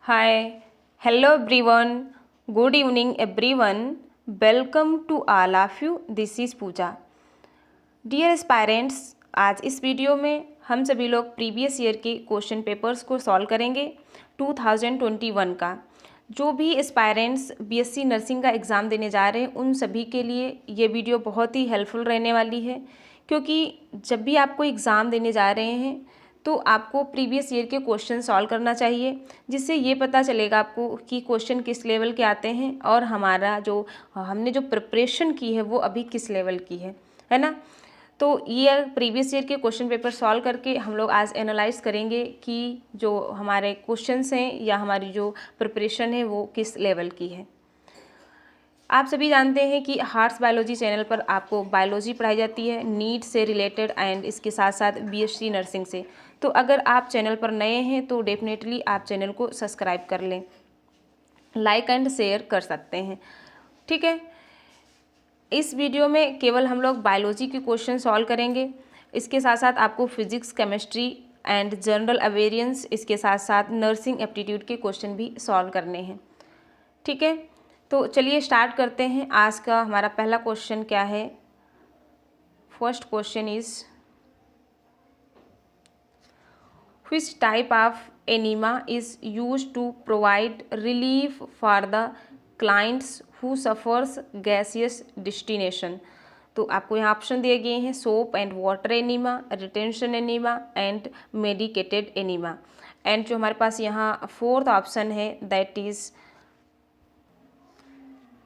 Hi, hello everyone. Good evening everyone. Welcome to all of you. This is Pooja. Dear aspirants, आज इस video में हम सभी लोग प्रीवियस ईयर के क्वेश्चन पेपर्स को सॉल्व करेंगे 2021 का। जो भी एस्पायरेंट्स बीएससी नर्सिंग का एग्ज़ाम देने जा रहे हैं उन सभी के लिए ये वीडियो बहुत ही हेल्पफुल रहने वाली है, क्योंकि जब भी आपको एग्ज़ाम देने जा रहे हैं तो आपको प्रीवियस ईयर के क्वेश्चन सॉल्व करना चाहिए, जिससे ये पता चलेगा आपको कि क्वेश्चन किस लेवल के आते हैं और हमारा जो हमने जो प्रिपरेशन की है वो अभी किस लेवल की है ना। तो ये प्रीवियस ईयर के क्वेश्चन पेपर सॉल्व करके हम लोग आज एनालाइज करेंगे कि जो हमारे क्वेश्चंस हैं या हमारी जो प्रिपरेशन है वो किस लेवल की है। आप सभी जानते हैं कि हार्ट्स बायोलॉजी चैनल पर आपको बायोलॉजी पढ़ाई जाती है नीट से रिलेटेड एंड इसके साथ साथ बीएससी नर्सिंग से। तो अगर आप चैनल पर नए हैं तो डेफिनेटली आप चैनल को सब्सक्राइब कर लें, लाइक एंड शेयर कर सकते हैं, ठीक है। इस वीडियो में केवल हम लोग बायोलॉजी के क्वेश्चन सॉल्व करेंगे, इसके साथ साथ आपको physics, chemistry and general awareness, इसके साथ साथ नर्सिंग एप्टीट्यूड के क्वेश्चन भी सॉल्व करने हैं, ठीक है। तो चलिए स्टार्ट करते हैं। आज का हमारा पहला क्वेश्चन क्या है? First question is which type of enema is used to provide relief for the clients who suffers gaseous destination. तो आपको यहाँ ऑप्शन दिए गए हैं soap and water enema, retention enema and medicated enema. And जो हमारे पास यहाँ फोर्थ ऑप्शन है दैट इज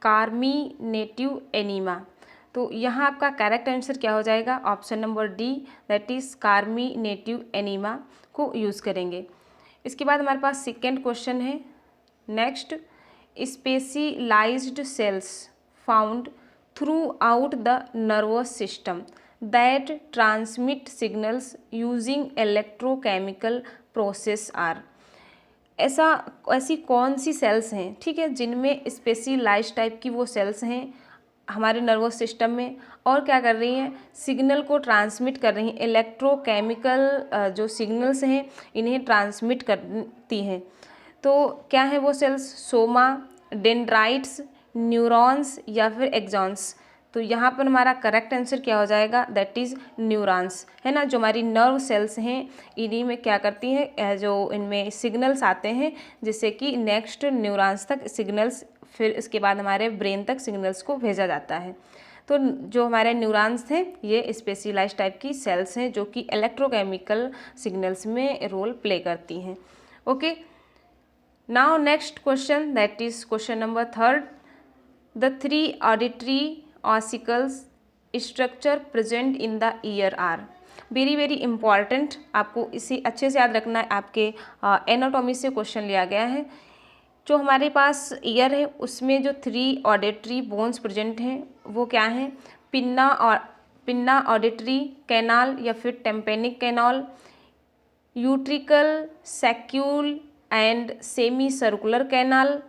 कार्मिनेटिव एनीमा। तो यहाँ आपका करेक्ट आंसर क्या हो जाएगा? Option number D, that is carminative enema को यूज़ करेंगे। इसके बाद हमारे पास सेकेंड क्वेश्चन है next, specialized cells found throughout the nervous system that transmit signals using electrochemical process are. ऐसी कौन सी सेल्स हैं, ठीक है, जिनमें स्पेशलाइज्ड टाइप की वो सेल्स हैं हमारे नर्वस सिस्टम में और क्या कर रही हैं, सिग्नल को ट्रांसमिट कर रही हैं, इलेक्ट्रोकेमिकल जो सिग्नल्स हैं इन्हें ट्रांसमिट करती हैं। तो क्या है वो सेल्स? सोमा, डेंड्राइट्स, न्यूरॉन्स या फिर एक्सॉन्स। तो यहाँ पर हमारा करेक्ट आंसर क्या हो जाएगा? दैट इज़ न्यूरॉन्स, है ना। जो हमारी नर्व सेल्स हैं इन्हीं में क्या करती हैं, जो इनमें सिग्नल्स आते हैं जिससे कि नेक्स्ट न्यूरॉन्स तक सिग्नल्स, फिर इसके बाद हमारे ब्रेन तक सिग्नल्स को भेजा जाता है। तो जो हमारे न्यूरॉन्स हैं ये स्पेशलाइज्ड टाइप की सेल्स हैं जो कि इलेक्ट्रोकेमिकल सिग्नल्स में रोल प्ले करती हैं। Okay, now next question, that is question number third, the three auditory ossicles structure present in the ear are. Very very important, आपको इसे अच्छे से याद रखना है। आपके एनाटॉमी से क्वेश्चन लिया गया है। जो हमारे पास ईयर है उसमें जो थ्री ऑडिटरी बोन्स प्रेजेंट हैं वो क्या हैं? पिन्ना ऑडिटरी कैनाल या फिर tympanic canal, utricle saccule and semi circular canal,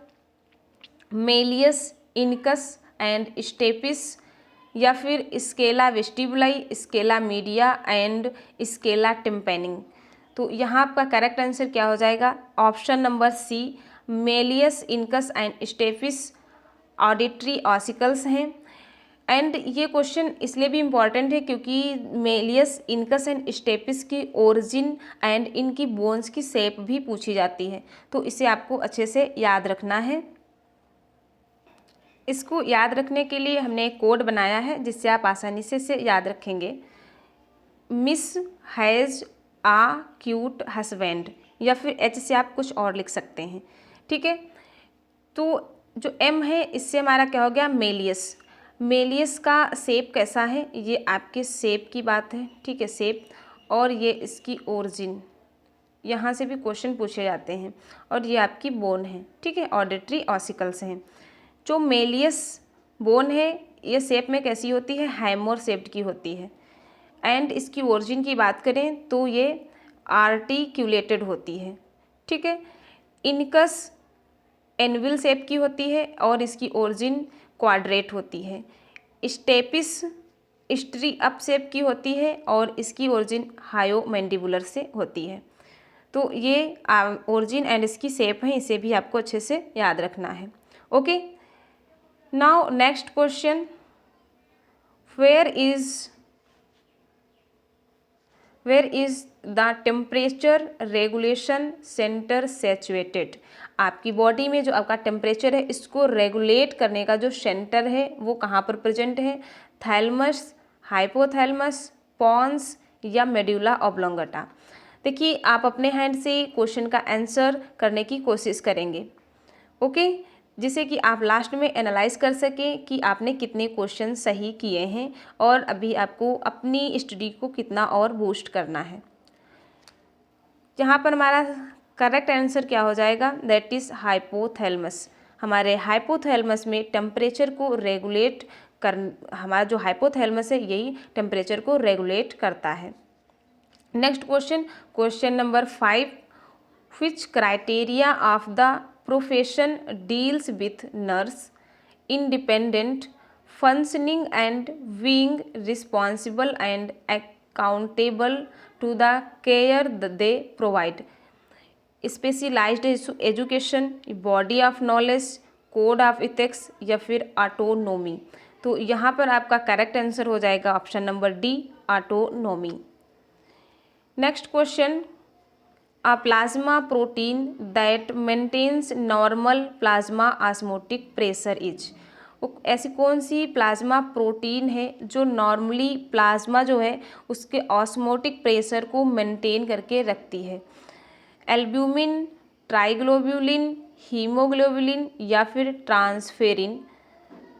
malleus incus and stapes या फिर scala vestibuli, scala media and scala tympani. तो यहाँ आपका करेक्ट आंसर क्या हो जाएगा? Option number C, malleus incus and stapes auditory ossicles हैं। एंड ये क्वेश्चन इसलिए भी इम्पॉर्टेंट है क्योंकि मेलियस इनकस एंड स्टेपिस की ओरिजिन एंड इनकी बोन्स की शेप भी पूछी जाती है, तो इसे आपको अच्छे से याद रखना है। इसको याद रखने के लिए हमने एक कोड बनाया है जिससे आप आसानी से इसे याद रखेंगे। Miss has a cute husband, या फिर एच से आप कुछ और लिख सकते हैं, ठीक है। तो जो एम है इससे हमारा क्या हो गया? मेलियस। मेलियस का शेप कैसा है? ये आपके शेप की बात है, ठीक है, शेप। और ये इसकी ओरिजिन, यहाँ से भी क्वेश्चन पूछे जाते हैं। और ये आपकी बोन है, ठीक है, ऑडिटरी ऑसिकल्स हैं। जो मेलियस बोन है ये शेप में कैसी होती है? हैमर शेप्ड की होती है। एंड इसकी ओरिजिन की बात करें तो ये आर्टिक्यूलेटेड होती है, ठीक है। इनकस एनविल शेप की होती है और इसकी ओरिजिन क्वाड्रेट होती है। स्टेपिस स्ट्री अप शेप की होती है और इसकी ओरिजिन हायोमैंडिबुलर से होती है। तो ये ओरिजिन एंड इसकी शेप है, इसे भी आपको अच्छे से याद रखना है। Okay, now next question, where is the temperature regulation center saturated. आपकी बॉडी में जो आपका टेम्परेचर है इसको रेगुलेट करने का जो सेंटर है वो कहाँ पर प्रेजेंट है? थैलमस, हाइपोथैलमस, पॉन्स या मेड्यूला ऑब्लोंगेटा। देखिए, आप अपने हैंड से क्वेश्चन का आंसर करने की कोशिश करेंगे, ओके, जिससे कि आप लास्ट में एनालाइज कर सकें कि आपने कितने क्वेश्चन सही किए हैं और अभी आपको अपनी स्टडी को कितना और बूस्ट करना है। यहाँ पर हमारा करेक्ट आंसर क्या हो जाएगा? That is hypothalamus. हमारे हाइपोथैलमस में टेम्परेचर को रेगुलेट कर, हमारा जो हाइपोथैलमस है यही टेम्परेचर को रेगुलेट करता है। Next question, question number 5, which criteria of the profession deals with nurse independent functioning and being responsible and accountable to the care they provide? Specialized education, body of knowledge, code of ethics या फिर autonomy. तो यहाँ पर आपका correct answer हो जाएगा option number D, autonomy. Next question, a plasma protein that maintains normal plasma osmotic pressure is। ऐसी कौन सी प्लाज्मा प्रोटीन है जो नॉर्मली प्लाज्मा जो है उसके ऑस्मोटिक प्रेशर को मेंटेन करके रखती है? एल्ब्यूमिन, ट्राइग्लोब्यूलिन, हीमोग्लोबुलिन या फिर ट्रांसफेरिन।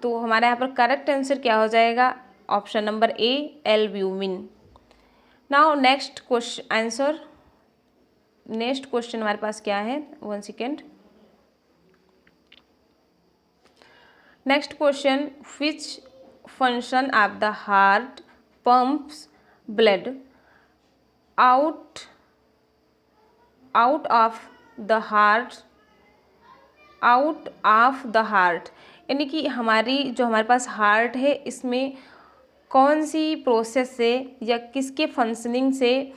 तो हमारे यहाँ पर करेक्ट आंसर क्या हो जाएगा? ऑप्शन नंबर ए, albumin. Now next question answer, next question हमारे पास क्या है? 1 second. Next question, which function of the heart pumps blood out of the heart, यानी कि हमारे पास हार्ट है इसमें कौन सी प्रोसेस से या किसके फंक्शनिंग से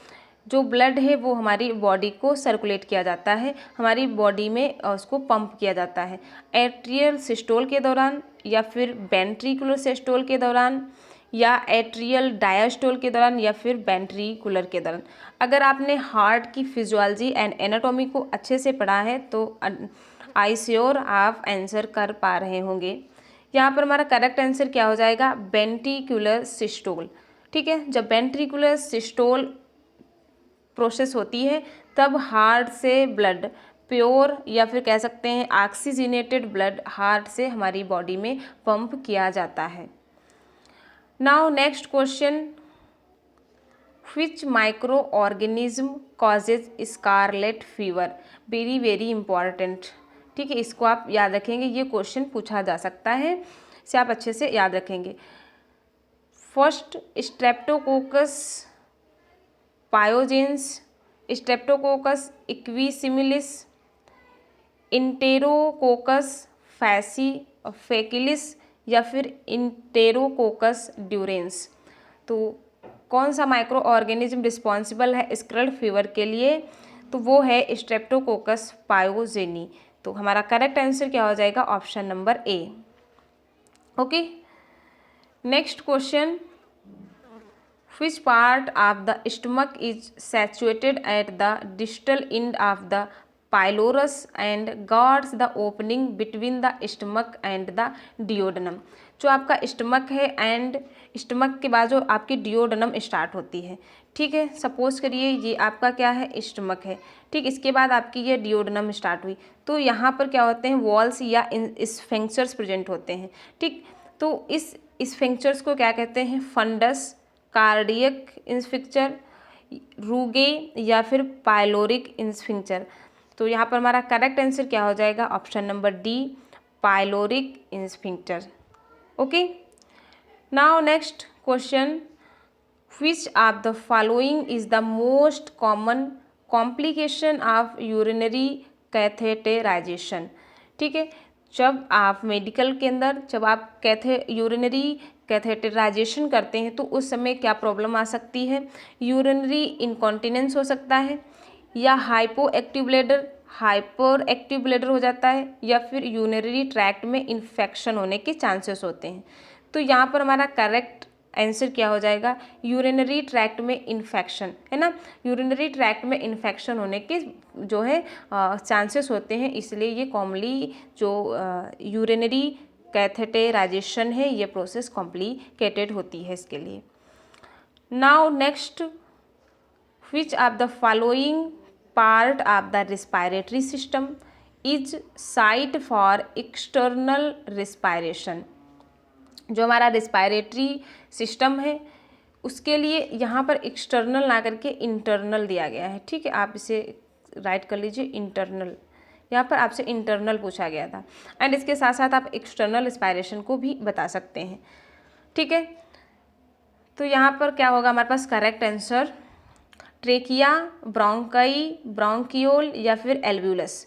जो ब्लड है वो हमारी बॉडी को सर्कुलेट किया जाता है, हमारी बॉडी में उसको पंप किया जाता है? एट्रियल सिस्टोल के दौरान या फिर वेंट्रिकुलर सिस्टोल के दौरान या एट्रियल डायस्टोल के दौरान या फिर वेंट्रिकुलर के दौरान? अगर आपने हार्ट की फिजियोलॉजी एंड एनाटॉमी को अच्छे से पढ़ा है तो आई श्योर आप आंसर कर पा रहे होंगे। यहाँ पर हमारा करेक्ट आंसर क्या हो जाएगा? Ventricular systole. ठीक है, जब वेंट्रिकुलर सिस्टोल प्रोसेस होती है तब हार्ट से ब्लड प्योर या फिर कह सकते हैं ऑक्सीजनेटेड ब्लड हार्ट से हमारी बॉडी में पंप किया जाता है। Now next question, which micro organism causes scarlet fever? Very very important. ठीक है, इसको आप याद रखेंगे, ये क्वेश्चन पूछा जा सकता है, इसे आप अच्छे से याद रखेंगे। First, Streptococcus pyogenes, Streptococcus equisimilis, Enterococcus faecalis या फिर इंटेरोकोकस ड्यूरेंस। तो कौन सा माइक्रो ऑर्गेनिज्म रिस्पॉन्सिबल है स्क्रल फीवर के लिए? तो वो है स्ट्रेप्टोकोकस पायोजेनी। तो हमारा करेक्ट आंसर क्या हो जाएगा? Option number A. Okay, next question, which part of the stomach is situated at the distal end of the pylorus and guards the opening between the stomach and the duodenum? जो आपका stomach है and stomach के बाद जो आपकी duodenum start होती है, ठीक है, सपोज करिए ये आपका क्या है? स्टमक है, ठीक, इसके बाद आपकी ये डिओडनम स्टार्ट हुई, तो यहाँ पर क्या होते हैं? वॉल्स या स्फिंक्टर्स प्रेजेंट होते हैं, ठीक। तो इस स्फिंक्टर्स को क्या कहते हैं? फंडस, कार्डियक स्फिंक्टर, रूगे या फिर पाइलोरिक स्फिंक्टर। तो यहाँ पर हमारा करेक्ट आंसर क्या हो जाएगा? Option number D, pyloric sphincter. Okay, now next question, which of the following is the most common complication of urinary catheterization? ठीक है, जब आप मेडिकल के अंदर जब आप यूरिनरी कैथेटराइजेशन करते हैं तो उस समय क्या प्रॉब्लम आ सकती है? यूरिनरी इनकॉन्टिनेंस हो सकता है या hypo active bladder, hyper active bladder हो जाता है, या फिर यूरिनरी ट्रैक्ट में इन्फेक्शन होने के चांसेस होते हैं। तो यहाँ पर हमारा करेक्ट आंसर क्या हो जाएगा, यूरिनरी ट्रैक्ट में इन्फेक्शन, है ना। यूरिनरी ट्रैक्ट में इन्फेक्शन होने के जो है चांसेस होते हैं, इसलिए ये कॉमनली जो यूरिनरी कैथेटेराइजेशन है ये प्रोसेस कॉम्प्लिकेटेड होती है इसके लिए। Now next, which of the following part of the respiratory system is site for external respiration। जो हमारा रेस्पायरेटरी सिस्टम है उसके लिए यहाँ पर एक्सटर्नल ना करके इंटरनल दिया गया है, ठीक है। आप इसे राइट कर लीजिए इंटरनल, यहाँ पर आपसे इंटरनल पूछा गया था, एंड इसके साथ साथ आप एक्सटर्नल रेस्पायरेशन को भी बता सकते हैं, ठीक है। तो यहाँ पर क्या होगा हमारे पास correct answer, trachea, bronchi, bronchiole या फिर एल्व्यूलस।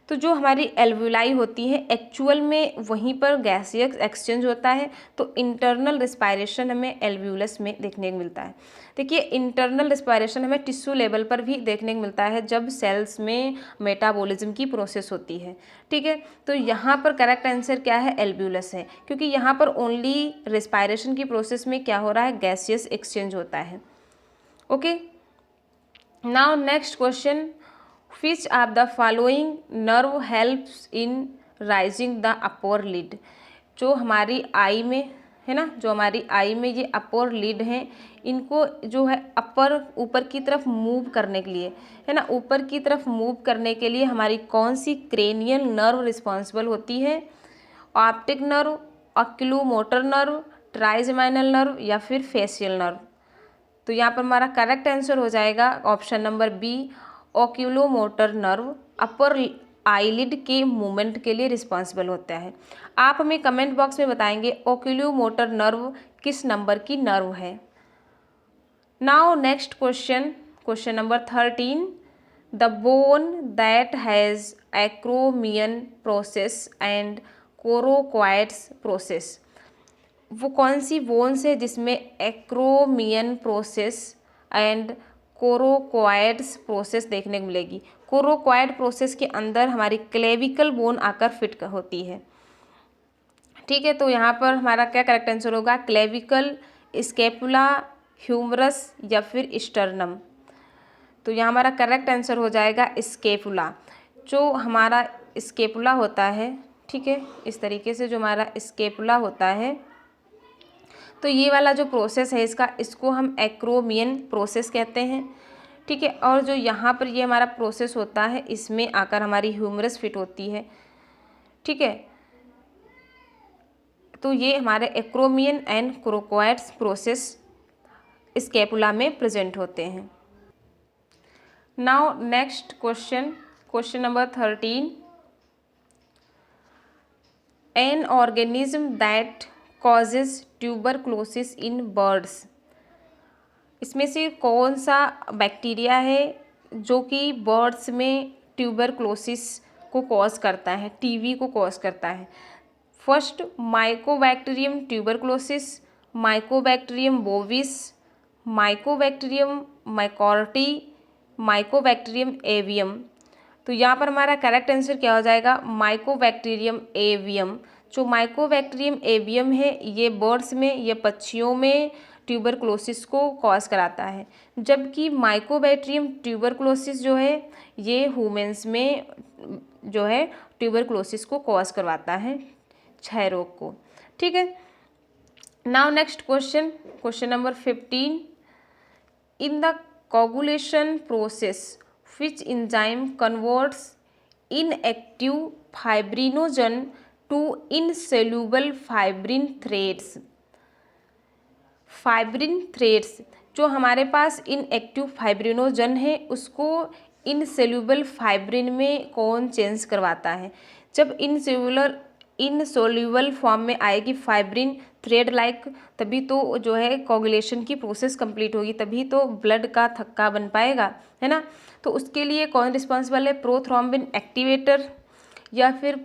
तो जो हमारी एल्व्यूलाई होती है एक्चुअल में वहीं पर गैसियस एक्सचेंज होता है, तो इंटरनल रिस्पायरेशन हमें एल्व्यूलस में देखने को मिलता है। देखिए इंटरनल रिस्पायरेशन हमें टिश्यू लेवल पर भी देखने को मिलता है जब सेल्स में मेटाबॉलिज्म की प्रोसेस होती है, ठीक है। तो यहाँ पर करेक्ट आंसर क्या है, एल्व्यूलस है, क्योंकि यहाँ पर ओनली रिस्पायरेशन की प्रोसेस में क्या हो रहा है, गैसियस एक्सचेंज होता है। Okay, now next question, which of the following nerve helps in raising the upper lid। जो हमारी आई में है ना, जो हमारी आई में ये अपर लिड हैं, इनको जो है अपर ऊपर की तरफ मूव करने के लिए, है ना, ऊपर की तरफ मूव करने के लिए हमारी कौन सी क्रेनियल नर्व रिस्पॉन्सिबल होती है, optic nerve, oculomotor nerve, trigeminal nerve या फिर फेशियल नर्व। तो यहाँ पर हमारा करेक्ट आंसर हो जाएगा option number B, oculomotor nerve upper eyelid के मूवमेंट के लिए रिस्पॉन्सिबल होता है। आप हमें कमेंट बॉक्स में बताएंगे ओक्यूलोमोटर नर्व किस नंबर की नर्व है। Now next question, question number 13, the bone that has acromion process and coracoids process. वो कौन सी बोन्स है जिसमें acromion process and coracoids process देखने को मिलेगी। कोरोक्वाइड प्रोसेस के अंदर हमारी क्लेविकल बोन आकर फिट होती है, ठीक है। तो यहाँ पर हमारा क्या करेक्ट आंसर होगा, क्लेविकल, स्केपुला, ह्यूमरस या फिर स्टर्नम। तो यहाँ हमारा करेक्ट आंसर हो जाएगा स्केपुला। जो हमारा स्केपुला होता है, ठीक है, इस तरीके से जो हमारा स्केपुला होता है, तो ये वाला जो प्रोसेस है इसका, इसको हम एक्रोमियन प्रोसेस कहते हैं, ठीक है। और जो यहाँ पर ये हमारा प्रोसेस होता है इसमें आकर हमारी ह्यूमरस फिट होती है, ठीक है। तो ये हमारे acromion and coracoids process scapula में प्रेजेंट होते हैं। Now next question, question number 13, an organism that causes tuberculosis in birds. इसमें से कौन सा बैक्टीरिया है जो कि बर्ड्स में ट्यूबरक्लोसिस को कॉज करता है, टीबी को कॉज करता है। First, mycobacterium tuberculosis, mycobacterium bovis, mycobacterium microti, mycobacterium avium. तो यहाँ पर हमारा करेक्ट आंसर क्या हो जाएगा, माइकोबैक्टीरियम एवियम। जो माइकोबैक्टीरियम एवियम है ये बर्ड्स में, ये पक्षियों में ट्यूबरक्लोसिस को कॉज कराता है, जबकि माइकोबैक्टीरियम ट्यूबरक्लोसिस जो है ये ह्यूमंस में जो है ट्यूबरक्लोसिस को कॉज करवाता है, क्षय रोग को, ठीक है। Now next question, question number 15, in the coagulation process which enzyme converts inactive fibrinogen to insoluble fibrin threads। Fibrin threads, जो हमारे पास इनएक्टिव फाइब्रिनोजन है उसको इनसेल्यूबल फाइब्रिन में कौन चेंज करवाता है। जब इनसोल्यूबल फॉर्म में आएगी फाइब्रिन थ्रेड लाइक, तभी तो जो है कोगुलेशन की प्रोसेस कंप्लीट होगी, तभी तो ब्लड का थक्का बन पाएगा, है ना। तो उसके लिए कौन रिस्पॉन्सिबल है, प्रोथ्रोम्बिन एक्टिवेटर या फिर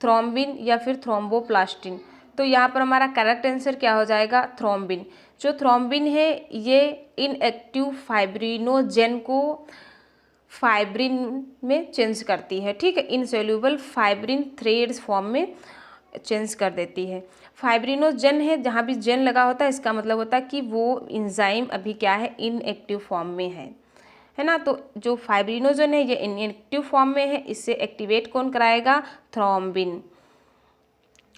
थ्रोम्बिन या फिर थ्रोम्बोप्लास्टिन। तो यहाँ पर हमारा करेक्ट आंसर क्या हो जाएगा, थ्रोम्बिन। जो थ्रोम्बिन है ये इनएक्टिव फाइब्रिनोजेन को फाइब्रिन में चेंज करती है, ठीक है, इनसोल्यूबल फाइब्रिन थ्रेड्स फॉर्म में चेंज कर देती है। फाइब्रिनोजेन है, जहाँ भी जेन लगा होता है इसका मतलब होता है कि वो इंजाइम अभी क्या है, इनएक्टिव फॉर्म में है ना। तो जो फाइब्रिनोजेन है ये इनएक्टिव फॉर्म में है, इससे एक्टिवेट कौन कराएगा, thrombin.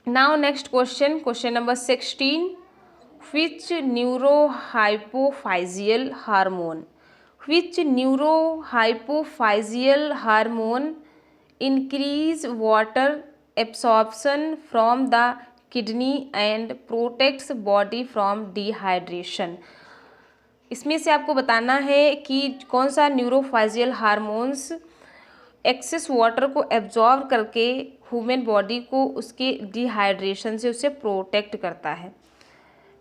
Now next question, question number 16, which neurohypophyseal hormone increase water absorption from the kidney and protects body from dehydration। इसमें से आपको बताना है कि कौन सा न्यूरोफाइजियल हार्मोन्स एक्सेस वाटर को एब्जॉर्ब करके ह्यूमन बॉडी को उसके डिहाइड्रेशन से उसे प्रोटेक्ट करता है,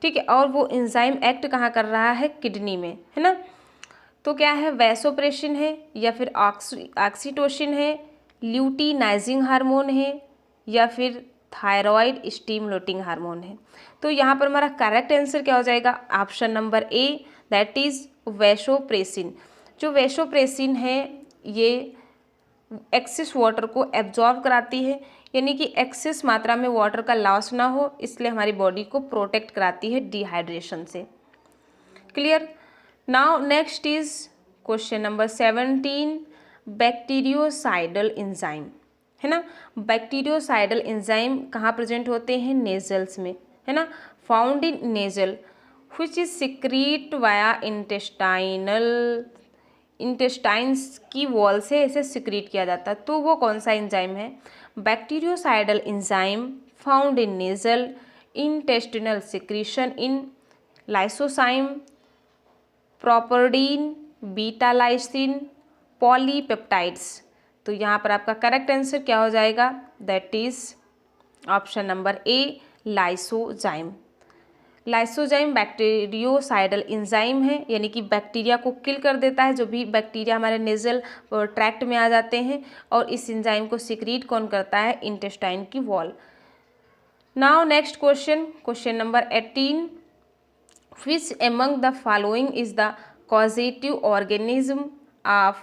ठीक है। और वो एंजाइम एक्ट कहाँ कर रहा है, किडनी में, है ना। तो क्या है, वैसोप्रेसिन है या फिर ऑक्सीटोसिन है, ल्यूटिनाइजिंग हार्मोन है या फिर थायराइड स्टिमुलेटिंग हार्मोन है। तो यहाँ पर हमारा करेक्ट आंसर क्या हो जाएगा, option number A, that is vasopressin. जो वैसोप्रेसिन है ये एक्सेस वाटर को एब्जॉर्ब कराती है, यानी कि एक्सेस मात्रा में वाटर का लॉस ना हो, इसलिए हमारी बॉडी को प्रोटेक्ट कराती है डिहाइड्रेशन से। Clear. Now next is question number 17, bacteriocidal enzyme, है ना। बैक्टीरियोसाइडल एंजाइम कहाँ प्रेजेंट होते हैं, नेजल्स में, है ना, found in nasal which is secrete via intestines की वॉल से इसे सिक्रीट किया जाता है। तो वो कौन सा एंजाइम है, bacteriocidal enzyme found in nasal intestinal secretion in lysozyme, properdin, beta lysin, polypeptides. तो यहाँ पर आपका करेक्ट आंसर क्या हो जाएगा, that is option number A, lysozyme. Lysozyme bacteriocidal enzyme है, यानी कि बैक्टीरिया को किल कर देता है, जो भी बैक्टीरिया हमारे नेजल ट्रैक्ट में आ जाते हैं, और इस एंजाइम को सिक्रीट कौन करता है, इंटेस्टाइन की wall. Now next question, question number 18, which among the following is the causative organism of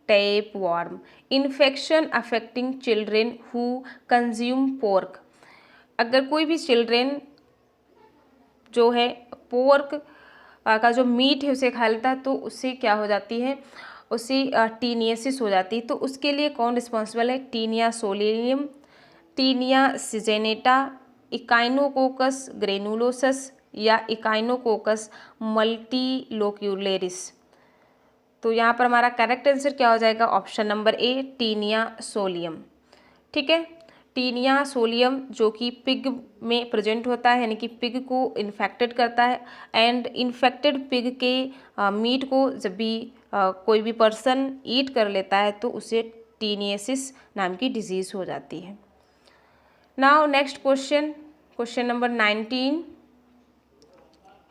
tapeworm infection affecting children who consume pork। अगर कोई भी चिल्ड्रेन जो है पोर्क का जो मीट है उसे खा लेता है तो उससे क्या हो जाती है, उसे टीनियसिस हो जाती है। तो उसके लिए कौन रिस्पॉन्सिबल है, टीनिया सोलिनियम, टीनिया सिजेनेटा, इकाइनोकोकस ग्रेनुलोसस या इकाइनोकोकस मल्टीलोक्यूलेरिस। तो यहाँ पर हमारा करेक्ट आंसर क्या हो जाएगा, option number A, taenia solium, ठीक है। टीनिया सोलियम जो कि पिग में प्रेजेंट होता है, यानी कि पिग को इन्फेक्टेड करता है, एंड इन्फेक्टेड पिग के मीट को जब भी कोई भी पर्सन ईट कर लेता है तो उसे टीनियसिस नाम की डिजीज़ हो जाती है। Now next question, question number 19,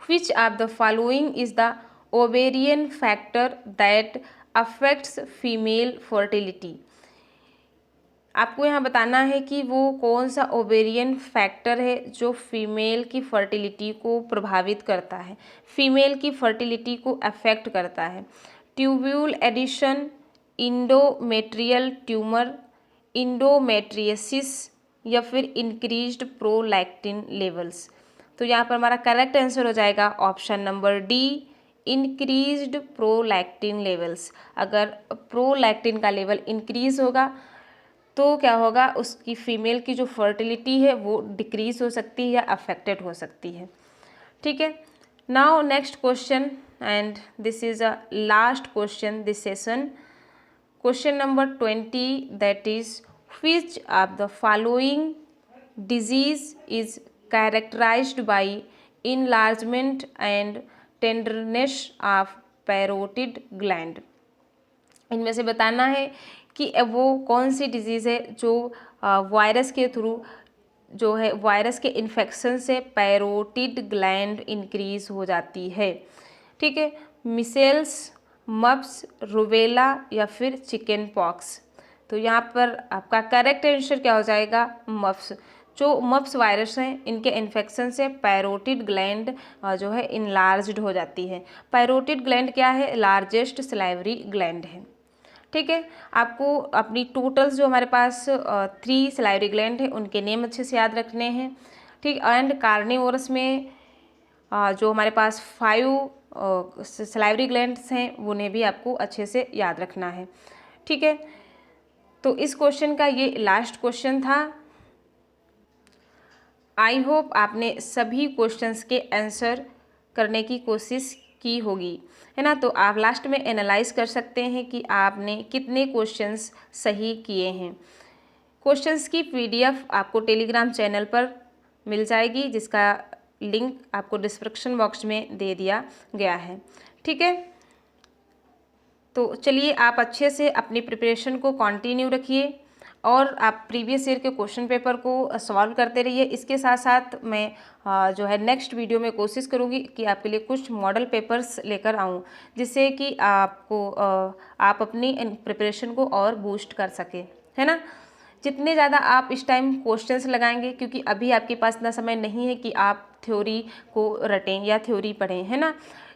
which of the following is the ovarian factor that affects female fertility। आपको यहाँ बताना है कि वो कौन सा ओवेरियन फैक्टर है जो फीमेल की फर्टिलिटी को प्रभावित करता है, फीमेल की फर्टिलिटी को अफेक्ट करता है। ट्यूब्यूल एडिशन, इंडोमेट्रियल ट्यूमर, इंडोमेट्रियसिस या फिर इंक्रीज्ड प्रोलैक्टिन लेवल्स। तो यहाँ पर हमारा करेक्ट आंसर हो जाएगा option number D, increased prolactin levels. अगर प्रोलैक्टिन का लेवल इंक्रीज होगा तो क्या होगा, उसकी फीमेल की जो फर्टिलिटी है वो डिक्रीज हो सकती है या अफेक्टेड हो सकती है, ठीक है। Now next question, and this is a last question this session, question number 20, that is which of the following disease is characterized by enlargement and tenderness of parotid gland. इनमें से बताना है कि वो कौन सी डिजीज़ है जो वायरस के थ्रू जो है वायरस के इन्फेक्शन से पैरोटिड ग्लैंड इंक्रीज हो जाती है, ठीक है। मिसेल्स, मप्स, रुबेला या फिर चिकन पॉक्स। तो यहाँ पर आपका करेक्ट आंसर क्या हो जाएगा, मप्स। जो मप्स वायरस हैं इनके इन्फेक्शन से पैरोटिड ग्लैंड जो है इनलार्ज्ड हो जाती है। पैरोटिड ग्लैंड क्या है? लार्जेस्ट सलाइवरी ग्लैंड है। ठीक है, आपको अपनी टोटल्स जो हमारे पास 3 सलाइवरी ग्लैंड है उनके नेम अच्छे से याद रखने हैं। ठीक, एंड कार्निवोरस में जो हमारे पास 5 सलाइवरी ग्लैंड्स हैं उन्हें भी आपको अच्छे से याद रखना है। ठीक है, तो इस क्वेश्चन का ये लास्ट क्वेश्चन था। आई होप आपने सभी क्वेश्चंस के आंसर करने की कोशिश की होगी, है ना। तो आप लास्ट में एनालाइज कर सकते हैं कि आपने कितने क्वेश्चंस सही किए हैं। क्वेश्चंस की पीडीएफ आपको टेलीग्राम चैनल पर मिल जाएगी, जिसका लिंक आपको डिस्क्रिप्शन बॉक्स में दे दिया गया है। ठीक है, तो चलिए आप अच्छे से अपनी प्रिपरेशन को कंटिन्यू रखिए और आप प्रीवियस ईयर के क्वेश्चन पेपर को सॉल्व करते रहिए। इसके साथ साथ मैं जो है नेक्स्ट वीडियो में कोशिश करूँगी कि आपके लिए कुछ मॉडल पेपर्स लेकर आऊँ, जिससे कि आपको आप अपनी प्रिपरेशन को और बूस्ट कर सकें, है ना। जितने ज़्यादा आप इस टाइम क्वेश्चंस लगाएंगे, क्योंकि अभी आपके पास इतना समय नहीं है कि आप थ्योरी को रटें या थ्योरी पढ़ें, है ना।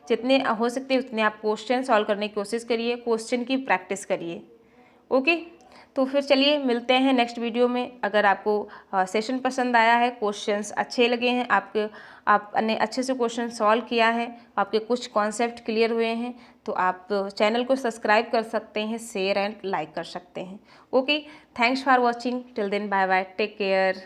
जितने हो सकते हैं उतने आप क्वेश्चन सॉल्व करने की कोशिश करिए, क्वेश्चन की प्रैक्टिस करिए। ओके, तो फिर चलिए मिलते हैं नेक्स्ट वीडियो में। अगर आपको सेशन पसंद आया है, क्वेश्चंस अच्छे लगे हैं, आपने अच्छे से क्वेश्चन सॉल्व किया है, आपके कुछ कॉन्सेप्ट क्लियर हुए हैं, तो आप चैनल को सब्सक्राइब कर सकते हैं, शेयर एंड लाइक कर सकते हैं। Okay, thanks for watching, till then bye bye, take care.